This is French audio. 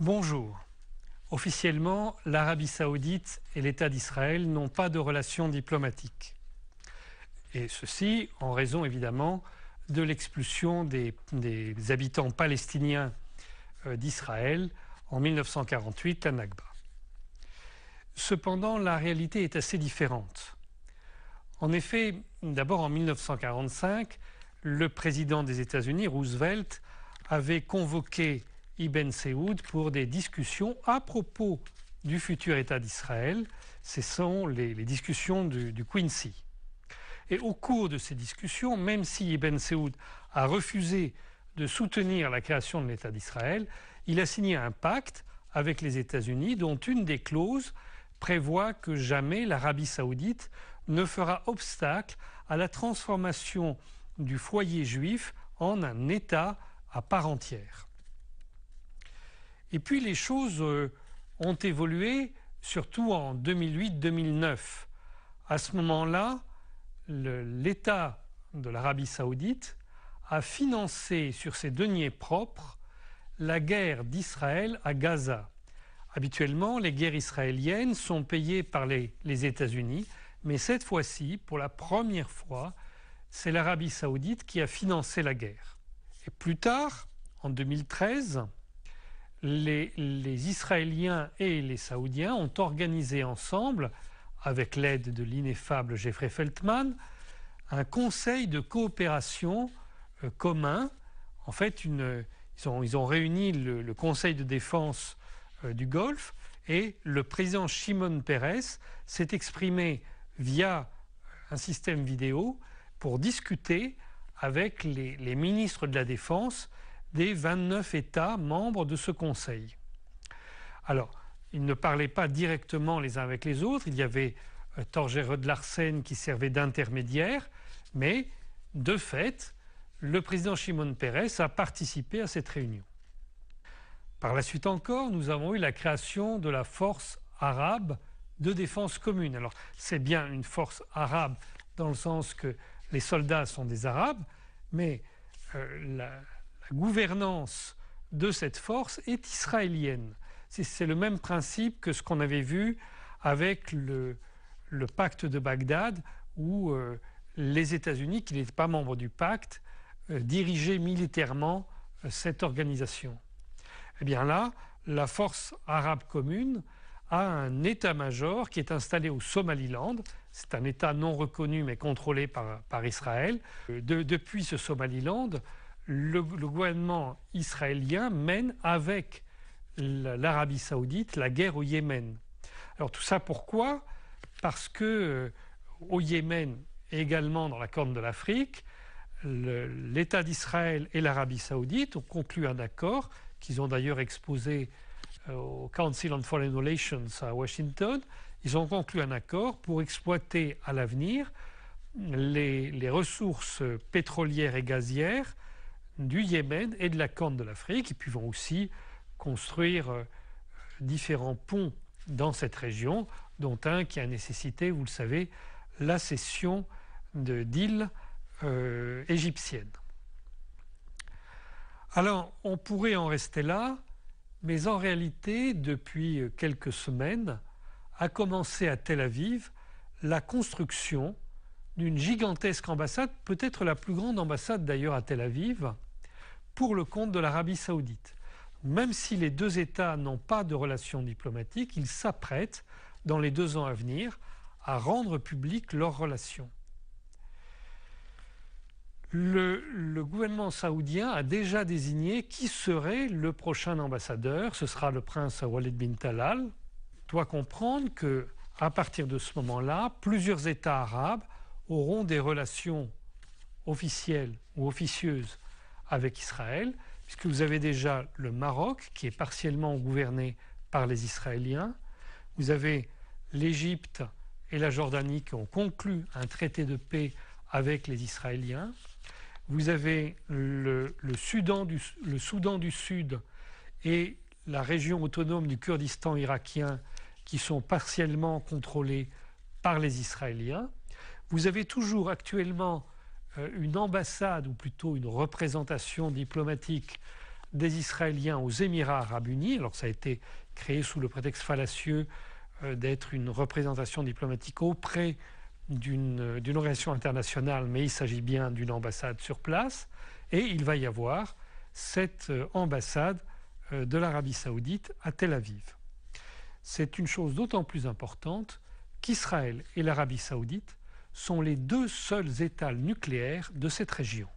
Bonjour. Officiellement, l'Arabie saoudite et l'État d'Israël n'ont pas de relations diplomatiques. Et ceci en raison évidemment de l'expulsion des habitants palestiniens d'Israël en 1948, la Nakba. Cependant, la réalité est assez différente. En effet, d'abord en 1945, le président des États-Unis, Roosevelt, avait convoqué Ibn Saoud pour des discussions à propos du futur État d'Israël. Ce sont les discussions du Quincy. Et au cours de ces discussions, même si Ibn Saoud a refusé de soutenir la création de l'État d'Israël, il a signé un pacte avec les États-Unis dont une des clauses prévoit que jamais l'Arabie saoudite ne fera obstacle à la transformation du foyer juif en un État à part entière. Et puis les choses ont évolué, surtout en 2008-2009. À ce moment-là, l'État de l'Arabie saoudite a financé sur ses deniers propres la guerre d'Israël à Gaza. Habituellement, les guerres israéliennes sont payées par les États-Unis, mais cette fois-ci, pour la première fois, c'est l'Arabie saoudite qui a financé la guerre. Et plus tard, en 2013, les Israéliens et les Saoudiens ont organisé ensemble, avec l'aide de l'ineffable Jeffrey Feltman, un conseil de coopération commun. En fait, ils ont réuni le Conseil de défense du Golfe et le président Shimon Peres s'est exprimé via un système vidéo pour discuter avec les ministres de la Défense des 29 États membres de ce Conseil. Alors, ils ne parlaient pas directement les uns avec les autres, il y avait Torger Rød-Larsen qui servait d'intermédiaire, mais de fait, le président Shimon Peres a participé à cette réunion. Par la suite encore, nous avons eu la création de la force arabe de défense commune. Alors, c'est bien une force arabe dans le sens que les soldats sont des Arabes, mais la gouvernance de cette force est israélienne. C'est le même principe que ce qu'on avait vu avec le pacte de Bagdad, où les États-Unis, qui n'étaient pas membres du pacte, dirigeaient militairement cette organisation. Eh bien là, la force arabe commune a un état-major qui est installé au Somaliland. C'est un État non reconnu mais contrôlé par Israël. Depuis ce Somaliland, le gouvernement israélien mène avec l'Arabie saoudite la guerre au Yémen. Alors tout ça pourquoi? Parce que au Yémen et également dans la Corne de l'Afrique, l'État d'Israël et l'Arabie saoudite ont conclu un accord qu'ils ont d'ailleurs exposé au Council on Foreign Relations à Washington. Ils ont conclu un accord pour exploiter à l'avenir les ressources pétrolières et gazières du Yémen et de la Corne de l'Afrique. Et puis vont aussi construire différents ponts dans cette région, dont un qui a nécessité, vous le savez, la cession d'îles égyptiennes. Alors, on pourrait en rester là, mais en réalité, depuis quelques semaines, a commencé à Tel Aviv la construction d'une gigantesque ambassade, peut-être la plus grande ambassade d'ailleurs à Tel Aviv, pour le compte de l'Arabie saoudite. Même si les deux États n'ont pas de relations diplomatiques, ils s'apprêtent, dans les 2 ans à venir, à rendre publiques leurs relations. Le gouvernement saoudien a déjà désigné qui serait le prochain ambassadeur. Ce sera le prince Walid bin Talal. On doit comprendre qu'à partir de ce moment-là, plusieurs États arabes auront des relations officielles ou officieuses avec Israël, puisque vous avez déjà le Maroc, qui est partiellement gouverné par les Israéliens. Vous avez l'Égypte et la Jordanie qui ont conclu un traité de paix avec les Israéliens. Vous avez le Soudan du Sud et la région autonome du Kurdistan irakien qui sont partiellement contrôlés par les Israéliens. Vous avez toujours actuellement une ambassade, ou plutôt une représentation diplomatique des Israéliens aux Émirats arabes unis. Alors ça a été créé sous le prétexte fallacieux d'être une représentation diplomatique auprès d'une organisation internationale, mais il s'agit bien d'une ambassade sur place. Et il va y avoir cette ambassade de l'Arabie saoudite à Tel Aviv. C'est une chose d'autant plus importante qu'Israël et l'Arabie saoudite sont les deux seuls États nucléaires de cette région.